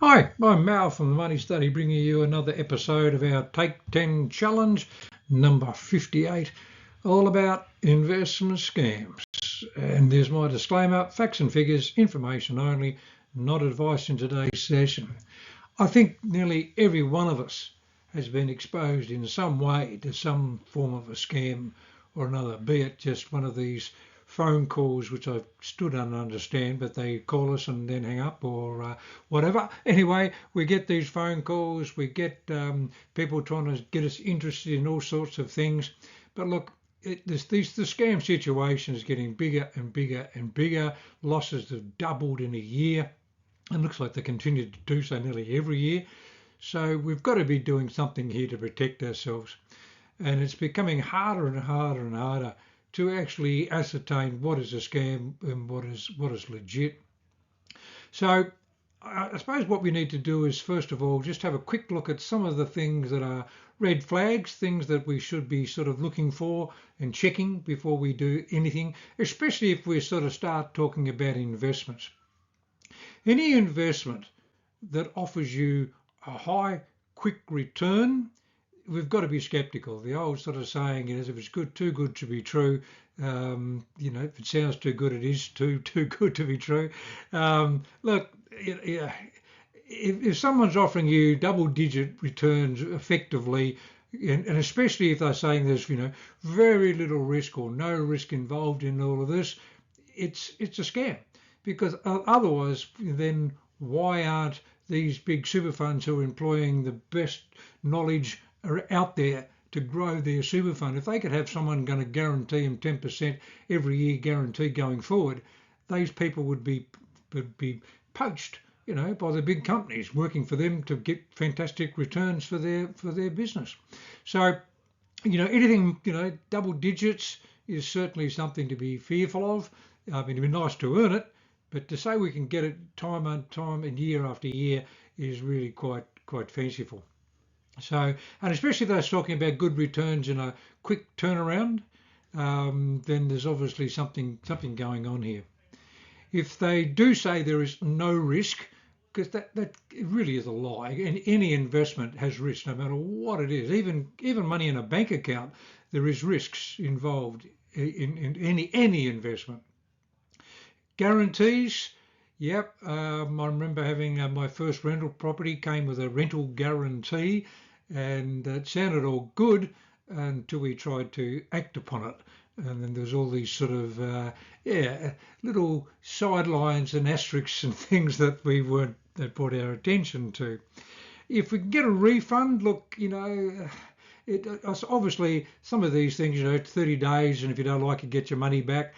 Hi, I'm Mal from the Money Study, bringing you another episode of our Take 10 Challenge, number 58, all about investment scams. And there's my disclaimer, facts and figures, information only, not advice in today's session. I think nearly every one of us has been exposed in some way to some form of a scam or another, be it just one of these phone calls, which I still don't understand, but they call us and then hang up or whatever. Anyway, we get these phone calls, we get people trying to get us interested in all sorts of things. But look, the scam situation is getting bigger and bigger and bigger. Losses have doubled in a year. It looks like they continue to do so nearly every year. So we've got to be doing something here to protect ourselves. And it's becoming harder and harder and harder to actually ascertain what is a scam and what is legit. So I suppose what we need to do is, first of all, just have a quick look at some of the things that are red flags, things that we should be sort of looking for and checking before we do anything, especially if we sort of start talking about investments. Any investment that offers you a high, quick return, we've got to be skeptical. The old sort of saying is, if it's too good to be true, if it sounds too good, it is too good to be true. Look, if someone's offering you double-digit returns effectively, and especially if they're saying there's very little risk or no risk involved in all of this, it's a scam. Because otherwise, then why aren't these big super funds who are employing the best knowledge are out there to grow their super fund? If they could have someone going to guarantee them 10% every year guaranteed going forward, those people would be poached, by the big companies working for them to get fantastic returns for their business. So, anything, double digits is certainly something to be fearful of. I mean, it'd be nice to earn it, but to say we can get it time and time and year after year is really quite fanciful. So, and especially if they're talking about good returns in a quick turnaround, then there's obviously something going on here. If they do say there is no risk, because that it really is a lie, and any investment has risk, no matter what it is. Even money in a bank account, there is risks involved in any investment. Guarantees. Yep, I remember having my first rental property came with a rental guarantee, and it sounded all good until we tried to act upon it. And then there's all these sort of little sidelines and asterisks and things that that brought our attention to. If we can get a refund, look, obviously some of these things, 30 days, and if you don't like it, get your money back.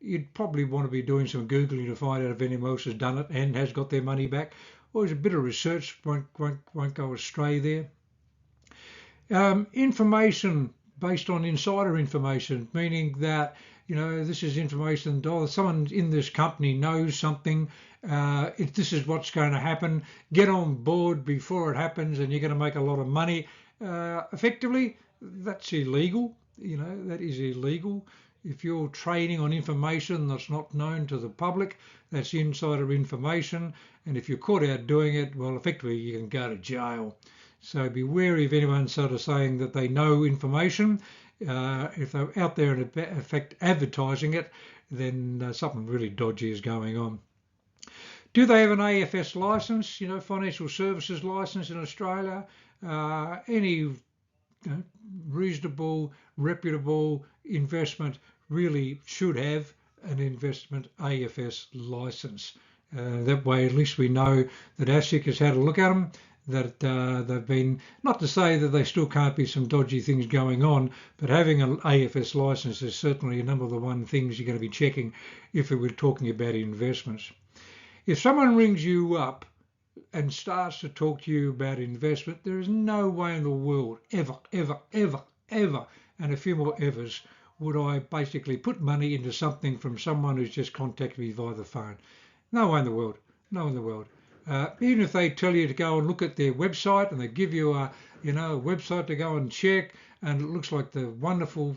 You'd probably want to be doing some Googling to find out if anyone else has done it and has got their money back. Always a bit of research won't go astray there. Information based on insider information, meaning that this is information someone in this company knows something. If this is what's going to happen, get on board before it happens, and you're going to make a lot of money. Effectively, that's illegal. That is illegal. If you're trading on information that's not known to the public, that's insider information. And if you're caught out doing it, well, effectively, you can go to jail. So be wary of anyone sort of saying that they know information. If they're out there in effect advertising it, then something really dodgy is going on. Do they have an AFS license, financial services license in Australia? Any reasonable, reputable investment really should have an investment AFS license. That way, at least we know that ASIC has had a look at them, that they've been, not to say that there still can't be some dodgy things going on, but having an AFS license is certainly a number of the one things you're going to be checking if we were talking about investments. If someone rings you up and starts to talk to you about investment, there is no way in the world, ever, and a few more evers, would I basically put money into something from someone who's just contacted me via the phone. No way in the world. Even if they tell you to go and look at their website and they give you a website to go and check, and it looks like the wonderful,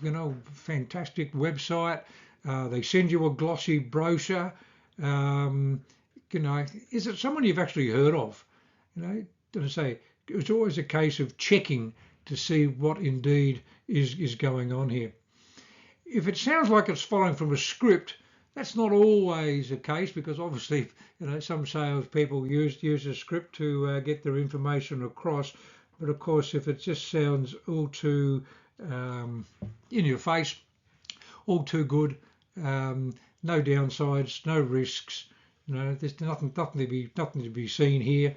fantastic website. They send you a glossy brochure. is it someone you've actually heard of? Did I say it's always a case of checking to see what indeed is going on here. If it sounds like it's following from a script, that's not always the case, because obviously, some salespeople use a script to get their information across. But of course, if it just sounds all too in your face, all too good, no downsides, no risks, there's nothing to be seen here.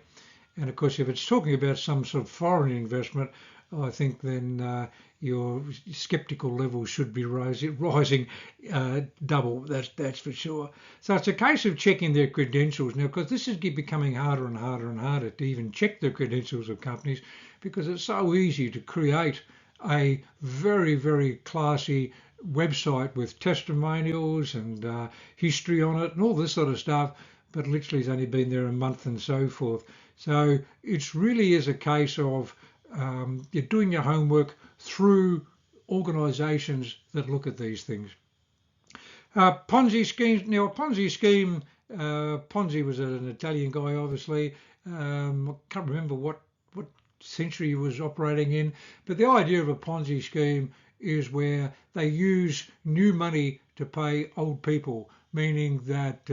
And of course, if it's talking about some sort of foreign investment, I think then your skeptical level should be rising double. That's for sure. So it's a case of checking their credentials now, because this is becoming harder and harder and harder to even check the credentials of companies, because it's so easy to create a very, very classy website with testimonials and history on it and all this sort of stuff, but literally it's only been there a month and so forth. So it really is a case of you're doing your homework through organisations that look at these things. Ponzi schemes. Now, a Ponzi scheme, Ponzi was an Italian guy, obviously. I can't remember what century he was operating in, but the idea of a Ponzi scheme is where they use new money to pay old people, meaning that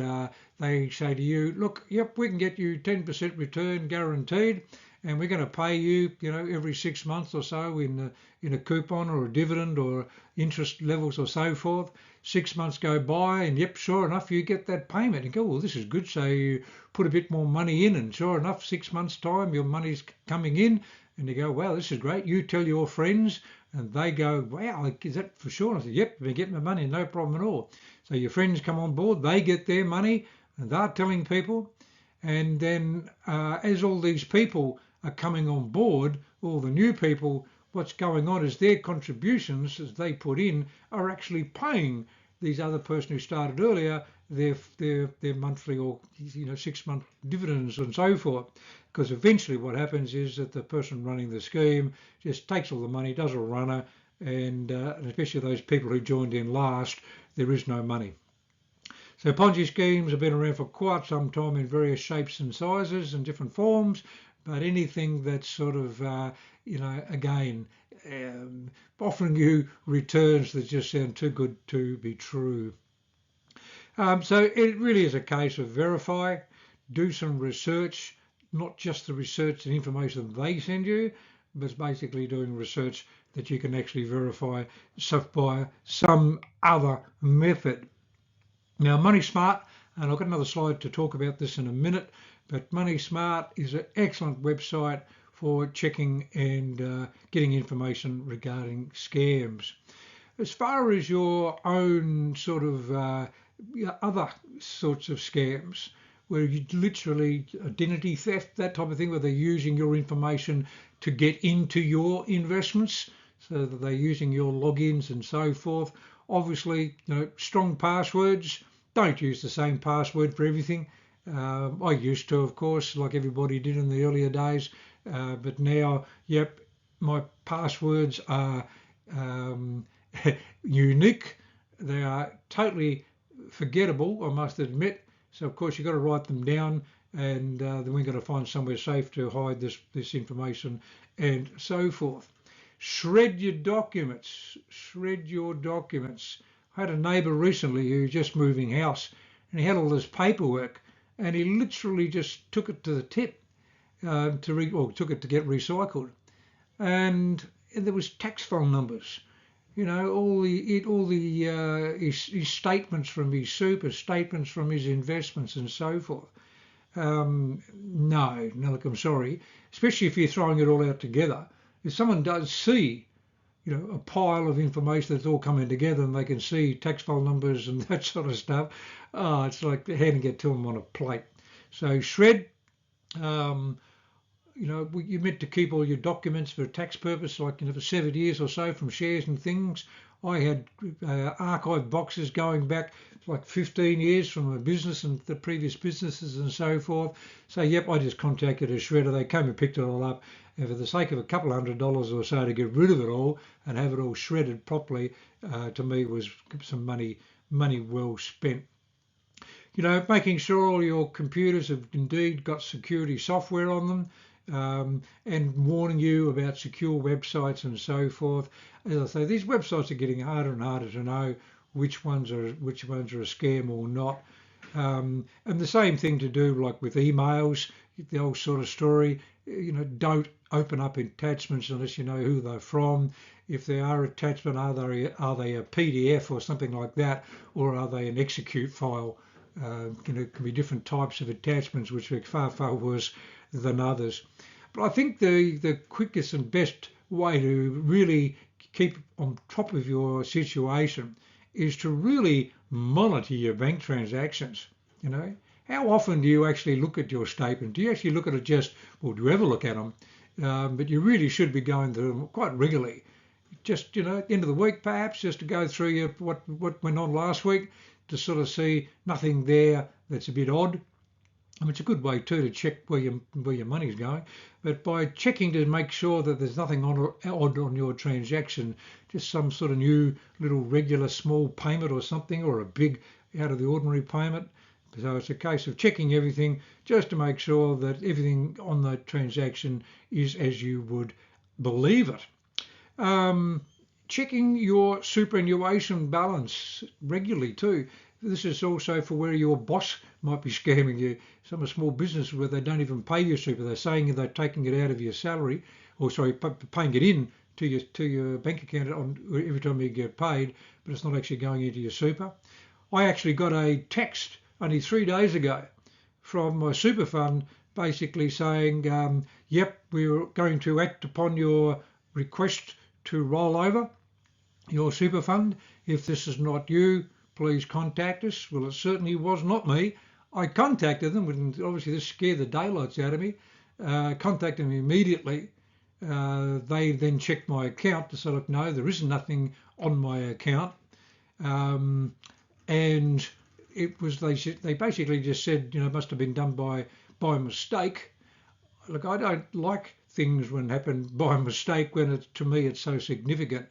they say to you, look, yep, we can get you 10% return guaranteed, and we're going to pay you, every 6 months or so in a coupon or a dividend or interest levels or so forth. 6 months go by, and yep, sure enough, you get that payment. And go, well, this is good. So you put a bit more money in, and sure enough, 6 months time, your money's coming in, and you go, wow, this is great. You tell your friends, and they go, wow, is that for sure? And I said, yep, we get my money, no problem at all. So your friends come on board, they get their money, and they're telling people. And then as all these people are coming on board, all the new people, what's going on is their contributions as they put in are actually paying these other person who started earlier their monthly or 6 month dividends and so forth. Because eventually what happens is that the person running the scheme just takes all the money, does a runner, and especially those people who joined in last, there is no money. So Ponzi schemes have been around for quite some time in various shapes and sizes and different forms, but anything that's sort of, again, offering you returns that just sound too good to be true. So it really is a case of verify, do some research, not just the research and information they send you, but it's basically doing research that you can actually verify by some other method. Now, Money Smart, and I've got another slide to talk about this in a minute, but Money Smart is an excellent website for checking and getting information regarding scams. As far as your own sort of other sorts of scams, where you literally identity theft, that type of thing, where they're using your information to get into your investments, so that they're using your logins and so forth. Obviously, strong passwords. Don't use the same password for everything. I used to, of course, like everybody did in the earlier days, but now, yep, my passwords are unique. They are totally forgettable, I must admit. So, of course, you've got to write them down, and then we've got to find somewhere safe to hide this information and so forth. Shred your documents. Shred your documents. I had a neighbour recently who was just moving house, and he had all this paperwork, and he literally just took it to the tip took it to get recycled, and there was tax file numbers. All his statements from his super, statements from his investments and so forth. No, look, I'm sorry. Especially if you're throwing it all out together. If someone does see, a pile of information that's all coming together, and they can see tax file numbers and that sort of stuff, it's like handing it to them on a plate. So shred. You're meant to keep all your documents for tax purpose, like for 7 years or so from shares and things. I had archive boxes going back like 15 years from a business and the previous businesses and so forth. So, yep, I just contacted a shredder. They came and picked it all up. And for the sake of a couple $100 or so to get rid of it all and have it all shredded properly, to me was some money well spent. making sure all your computers have indeed got security software on them, and warning you about secure websites and so forth. As I say, these websites are getting harder and harder to know which ones are a scam or not. And the same thing to do like with emails, the old sort of story. Don't open up attachments unless you know who they're from. If they are attachment, are they a PDF or something like that, or are they an execute file? It can be different types of attachments, which are far worse than others. But I think the quickest and best way to really keep on top of your situation is to really monitor your bank transactions. How often do you actually look at your statement? Do you actually look at it do you ever look at them? But you really should be going through them quite regularly. Just, at the end of the week, perhaps, just to go through what went on last week, to sort of see nothing there that's a bit odd. It's a good way too to check where your money's going. But by checking to make sure that there's nothing odd on your transaction, just some sort of new little regular small payment or something, or a big out of the ordinary payment. So it's a case of checking everything just to make sure that everything on the transaction is as you would believe it. Checking your superannuation balance regularly too. This is also for where your boss might be scamming you. Some are small businesses where they don't even pay your super. They're saying they're taking it out of your salary, or paying it in to your bank account every time you get paid, but it's not actually going into your super. I actually got a text only 3 days ago from my super fund basically saying, yep, we're going to act upon your request to roll over your super fund. If this is not you, please contact us. Well, it certainly was not me. I contacted them, and obviously this scared the daylights out of me. Contacted them immediately. They then checked my account to sort of, no, there is nothing on my account. And it was, they basically just said, it must have been done by mistake. Look, I don't like things when happen by mistake, when to me it's so significant.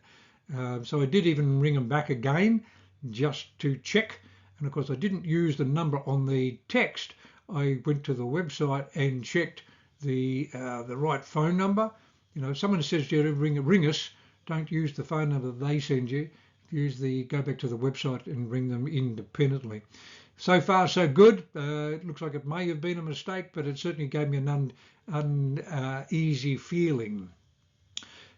So I did even ring them back again just to check. And of course I didn't use the number on the text. I went to the website and checked the right phone number. If someone says to you to ring us, don't use the phone number they send you. Go back to the website and ring them independently. So far so good. It looks like it may have been a mistake, but it certainly gave me an uneasy feeling.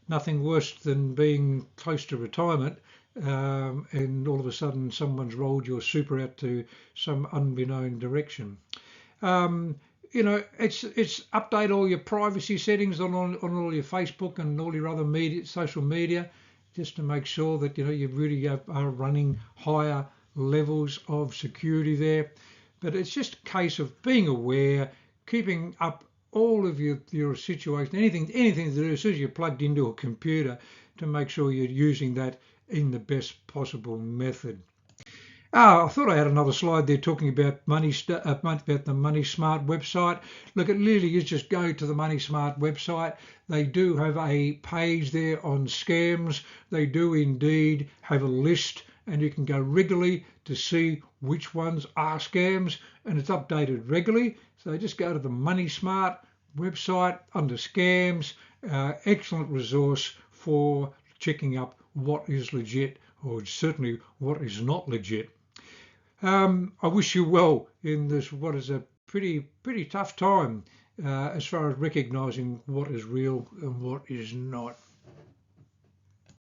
Nothing worse than being close to retirement, and all of a sudden someone's rolled your super out to some unbeknown direction. It's update all your privacy settings on all your Facebook and all your other social media, just to make sure that you really are running higher levels of security there. But it's just a case of being aware, keeping up all of your situation, anything to do as soon as you're plugged into a computer, to make sure you're using that in the best possible method. I thought I had another slide there talking about about the Money Smart website. Look, it really is just go to the Money Smart website. They do have a page there on scams. They do indeed have a list, and you can go regularly to see which ones are scams, and it's updated regularly. So just go to the Money Smart website under scams. Excellent resource for checking up what is legit, or certainly what is not legit. I wish you well in this, what is a pretty tough time as far as recognising what is real and what is not.